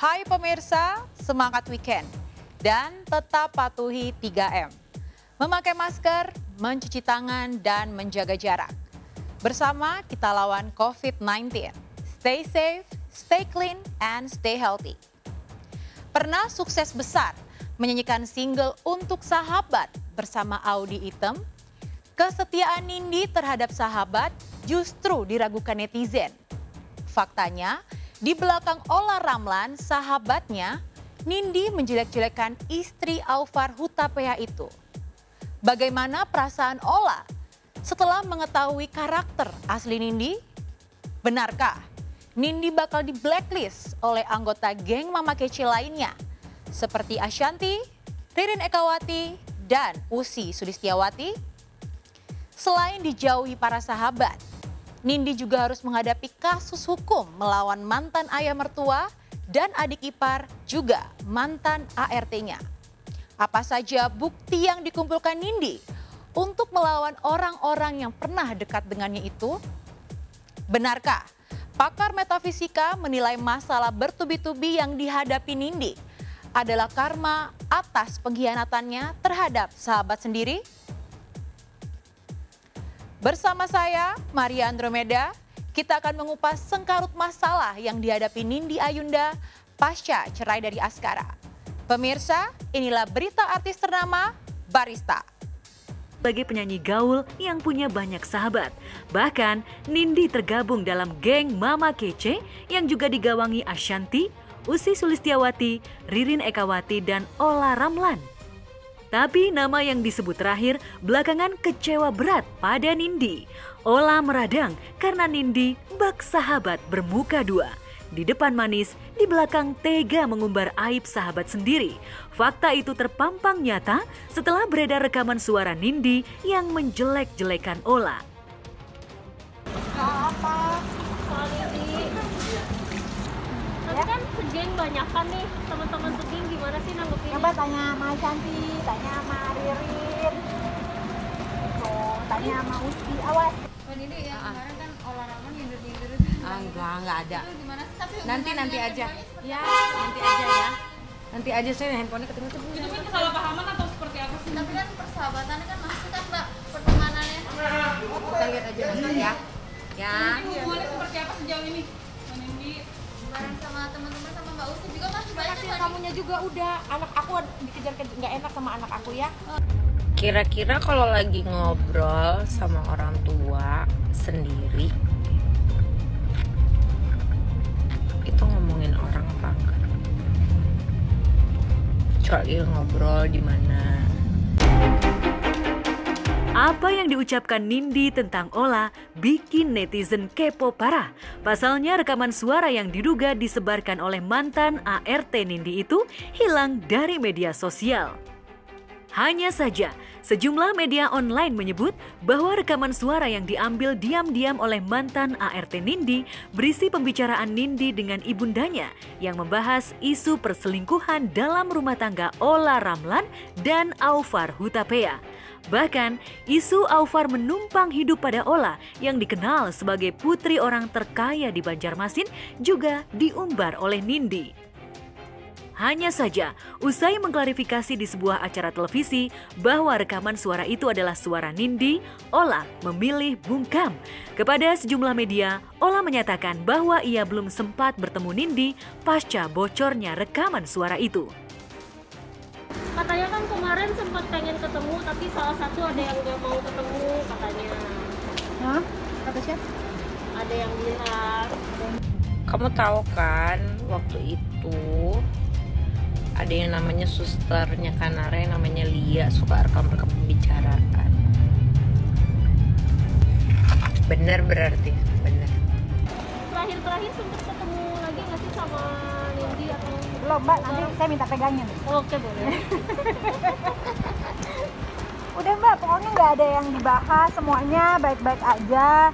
Hai pemirsa, semangat weekend dan tetap patuhi 3M. Memakai masker, mencuci tangan, dan menjaga jarak. Bersama kita lawan COVID-19. Stay safe, stay clean, and stay healthy. Pernah sukses besar menyanyikan single Untuk Sahabat bersama Audy Item? Kesetiaan Nindi terhadap sahabat justru diragukan netizen. Faktanya, di belakang Ola Ramlan, sahabatnya, Nindi menjelek-jelekan istri Aufar Hutapea itu. Bagaimana perasaan Ola setelah mengetahui karakter asli Nindi? Benarkah Nindi bakal di blacklist oleh anggota geng Mama Kece lainnya seperti Ashanty, Ririn Ekawati, dan Ussy Sulistyawati? Selain dijauhi para sahabat, Nindi juga harus menghadapi kasus hukum melawan mantan ayah mertua dan adik ipar juga mantan ART-nya. Apa saja bukti yang dikumpulkan Nindi untuk melawan orang-orang yang pernah dekat dengannya itu? Benarkah pakar metafisika menilai masalah bertubi-tubi yang dihadapi Nindi adalah karma atas pengkhianatannya terhadap sahabat sendiri? Bersama saya, Maria Andromeda, kita akan mengupas sengkarut masalah yang dihadapi Nindi Ayunda pasca cerai dari Askara. Pemirsa, inilah berita artis ternama Barista. Sebagai penyanyi gaul yang punya banyak sahabat. Bahkan Nindi tergabung dalam geng Mama Kece yang juga digawangi Ashanty, Ussy Sulistyawati, Ririn Ekawati, dan Ola Ramlan. Tapi nama yang disebut terakhir belakangan kecewa berat pada Nindi. Ola meradang karena Nindi bak sahabat bermuka dua. Di depan manis, di belakang tega mengumbar aib sahabat sendiri. Fakta itu terpampang nyata setelah beredar rekaman suara Nindi yang menjelek-jelekan Ola. Apa? Soal ini. Tapi kan segeng banyakan nih, teman-teman segeng gimana sih nanggepinnya? Coba tanya sama Ashanty, tanya sama Ririn, tanya sama Ussy, awas. Ini yang kemarin kan Ola Ramlan nyindir-nyindir itu. Enggak ada. Itu gimana sih? Tapi Nanti aja. Ya, nanti aja ya. Nanti aja saya handphonenya ketemu tuh. itu kan kesalahpahaman atau seperti apa sih? Tapi kan persahabatannya kan masih kan Mbak, pertemanannya. Kita lihat aja nanti ya. Ya. Ini hubungannya seperti apa sejauh ini? Nindi Bareng sama teman-teman sama Mbak Ussy juga masih banyak Kasih kan? kamunya juga udah, anak aku dikejar-kejar nggak enak sama anak aku ya. Kira-kira kalau lagi ngobrol sama orang tua sendiri itu ngomongin orang apa enggak? Kecuali ngobrol di mana. Apa yang diucapkan Nindi tentang Ola bikin netizen kepo parah. Pasalnya rekaman suara yang diduga disebarkan oleh mantan ART Nindi itu hilang dari media sosial. Hanya saja, sejumlah media online menyebut bahwa rekaman suara yang diambil diam-diam oleh mantan ART Nindi berisi pembicaraan Nindi dengan ibundanya yang membahas isu perselingkuhan dalam rumah tangga Ola Ramlan dan Aufar Hutapea. Bahkan, isu Aufar menumpang hidup pada Ola yang dikenal sebagai putri orang terkaya di Banjarmasin juga diumbar oleh Nindi. Hanya saja, usai mengklarifikasi di sebuah acara televisi bahwa rekaman suara itu adalah suara Nindi, Ola memilih bungkam. Kepada sejumlah media, Ola menyatakan bahwa ia belum sempat bertemu Nindi pasca bocornya rekaman suara itu. Katanya kan kemarin sempat pengen ketemu, tapi salah satu ada yang gak mau ketemu katanya. Hah? Kata siapa? Ada yang bilang. Kamu tahu kan waktu itu ada yang namanya susternya Kanara yang namanya Lia suka rekam-rekam pembicaraan. Bener berarti, bener. Terakhir sempat ketemu lagi nggak sih sama Nindi atau? Belum mbak, nanti saya minta pegangin. Oke boleh. Udah mbak, pokoknya nggak ada yang dibahas, semuanya baik-baik aja.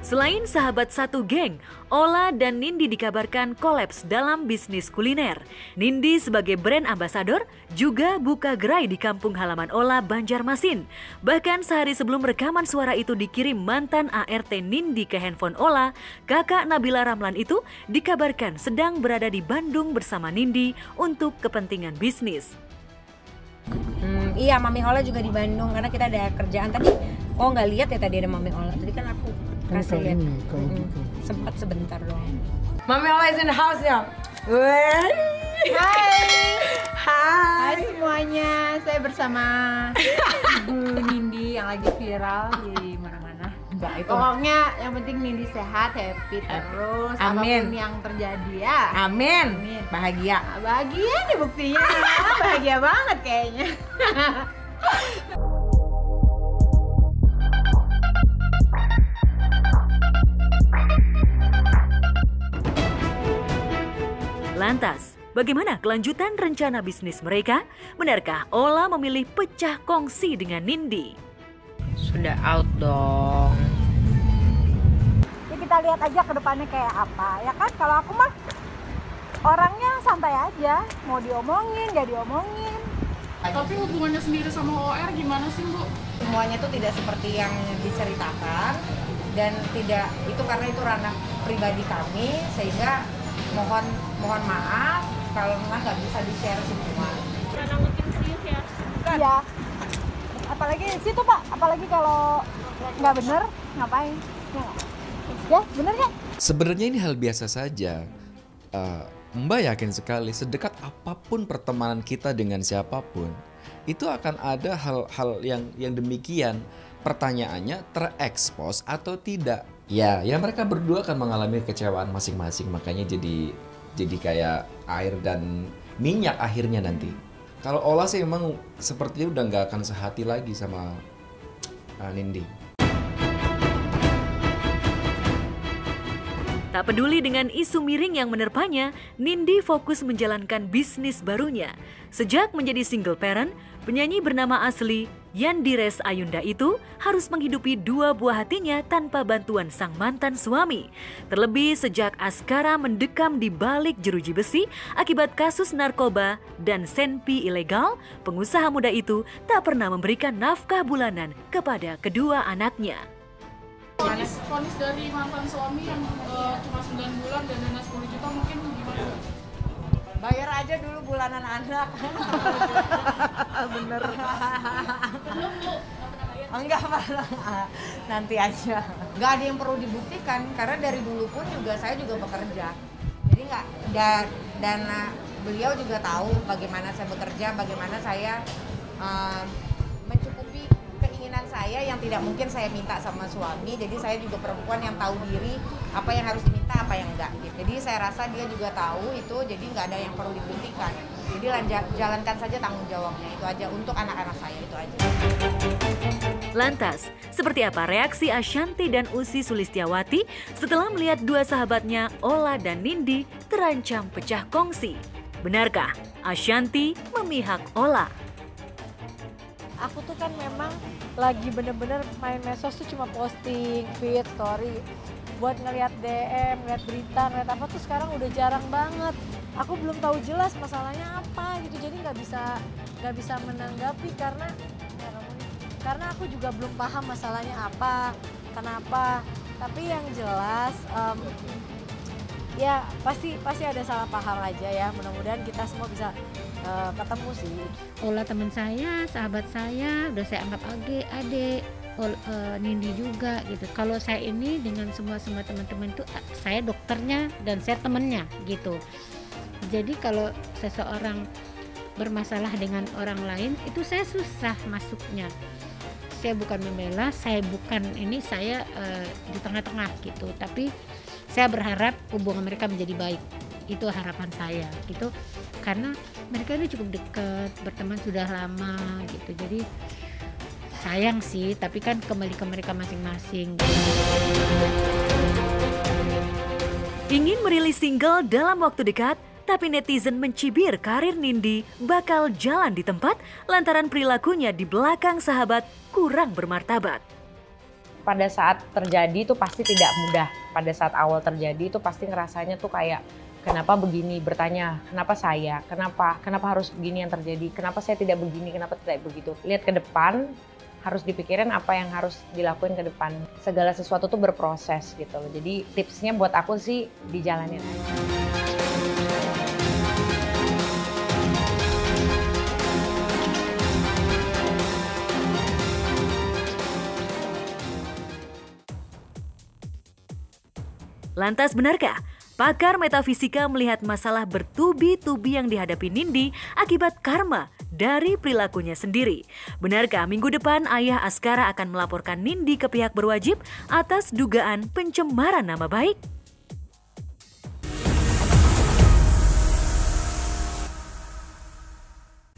Selain sahabat satu geng, Ola dan Nindi dikabarkan kolaps dalam bisnis kuliner. Nindi sebagai brand ambassador juga buka gerai di kampung halaman Ola, Banjarmasin. Bahkan sehari sebelum rekaman suara itu dikirim mantan ART Nindi ke handphone Ola, kakak Nabila Ramlan itu dikabarkan sedang berada di Bandung bersama Nindi untuk kepentingan bisnis. Iya, Mami Ola juga di Bandung karena kita ada kerjaan tadi. Oh, nggak lihat ya tadi ada Mami Ola. Tadi kan aku kasih lihat. Sempat sebentar doang. Mami Ola is in the house ya. Hai semuanya, saya bersama Ibu Nindi yang lagi viral di mana-mana. Pokoknya yang penting Nindi sehat, happy terus, apapun yang terjadi ya. Amin. Bahagia. Bahagia nih buktinya, bahagia banget kayaknya. Lantas, bagaimana kelanjutan rencana bisnis mereka? Benarkah Ola memilih pecah kongsi dengan Nindi? Sudah out dong. Ya kita lihat aja ke depannya kayak apa, ya kan? Kalau aku mah orangnya santai aja, mau diomongin, gak diomongin. Tapi hubungannya sendiri sama OR gimana sih, Bu? Semuanya tuh tidak seperti yang diceritakan dan tidak itu karena itu ranah pribadi kami, sehingga mohon maaf kalau memang nggak bisa di-share semua. Karena makin serius ya. Iya. Apalagi situ Pak, apalagi kalau nggak bener ngapain? Ya bener ya? Sebenarnya ini hal biasa saja. Mbak yakin sekali sedekat apapun pertemanan kita dengan siapapun, itu akan ada hal-hal yang demikian. Pertanyaannya terekspos atau tidak? Ya mereka berdua akan mengalami kecewaan masing-masing, makanya jadi kayak air dan minyak akhirnya nanti. Kalau Ola sih memang sepertinya udah nggak akan sehati lagi sama Nindi. Tak peduli dengan isu miring yang menerpanya, Nindi fokus menjalankan bisnis barunya. Sejak menjadi single parent, penyanyi bernama asli Yandires Ayunda itu harus menghidupi dua buah hatinya tanpa bantuan sang mantan suami. Terlebih sejak Askara mendekam di balik jeruji besi akibat kasus narkoba dan senpi ilegal, pengusaha muda itu tak pernah memberikan nafkah bulanan kepada kedua anaknya. Vonis dari mantan suami yang cuma 9 bulan dan dana 10 juta mungkin gimana? Bayar aja dulu bulanan anak. Bener. Belum, Bu. Enggak Pak, nanti aja. Nggak ada yang perlu dibuktikan karena dari dulu pun juga saya juga bekerja. Jadi nggak dan beliau juga tahu bagaimana saya bekerja, bagaimana saya mencukupi keinginan saya yang tidak mungkin saya minta sama suami. Jadi saya juga perempuan yang tahu diri apa yang harus diminta, apa yang enggak gitu. Jadi saya rasa dia juga tahu itu, jadi nggak ada yang perlu dibuktikan. Jadi jalankan saja tanggung jawabnya, itu aja untuk anak-anak saya, itu aja. Lantas, seperti apa reaksi Ashanty dan Ussy Sulistyawati setelah melihat dua sahabatnya Ola dan Nindi terancam pecah kongsi? Benarkah Ashanty memihak Ola? Aku tuh kan memang lagi bener-bener main medsos tuh cuma posting, feed, story. Buat ngeliat DM, ngeliat berita, ngeliat apa tuh sekarang udah jarang banget. Aku belum tahu jelas masalahnya apa gitu, jadi nggak bisa menanggapi karena aku juga belum paham masalahnya apa, kenapa. Tapi yang jelas ya pasti ada salah paham aja ya. Mudah-mudahan kita semua bisa ketemu sih. Ola teman saya, sahabat saya, udah saya anggap adik, Nindi juga gitu. Kalau saya ini dengan semua teman-teman itu saya dokternya dan saya temennya gitu. Jadi kalau seseorang bermasalah dengan orang lain itu saya susah masuknya. Saya bukan membela, saya di tengah-tengah gitu. Tapi saya berharap hubungan mereka menjadi baik. Itu harapan saya gitu. Karena mereka ini cukup dekat, berteman sudah lama gitu. Jadi sayang sih, tapi kan kembali ke mereka masing-masing. Ingin merilis single dalam waktu dekat, tapi netizen mencibir karir Nindi bakal jalan di tempat lantaran perilakunya di belakang sahabat kurang bermartabat. pada saat terjadi itu pasti tidak mudah. Pada saat awal terjadi itu pasti ngerasanya tuh kayak kenapa begini, bertanya kenapa saya, kenapa harus begini yang terjadi, kenapa saya tidak begini, kenapa tidak begitu. Lihat ke depan, harus dipikirin apa yang harus dilakuin ke depan. Segala sesuatu tuh berproses gitu loh. Jadi tipsnya buat aku sih dijalanin aja. Lantas benarkah pakar metafisika melihat masalah bertubi-tubi yang dihadapi Nindi akibat karma dari perilakunya sendiri? Benarkah minggu depan ayah Askara akan melaporkan Nindi ke pihak berwajib atas dugaan pencemaran nama baik?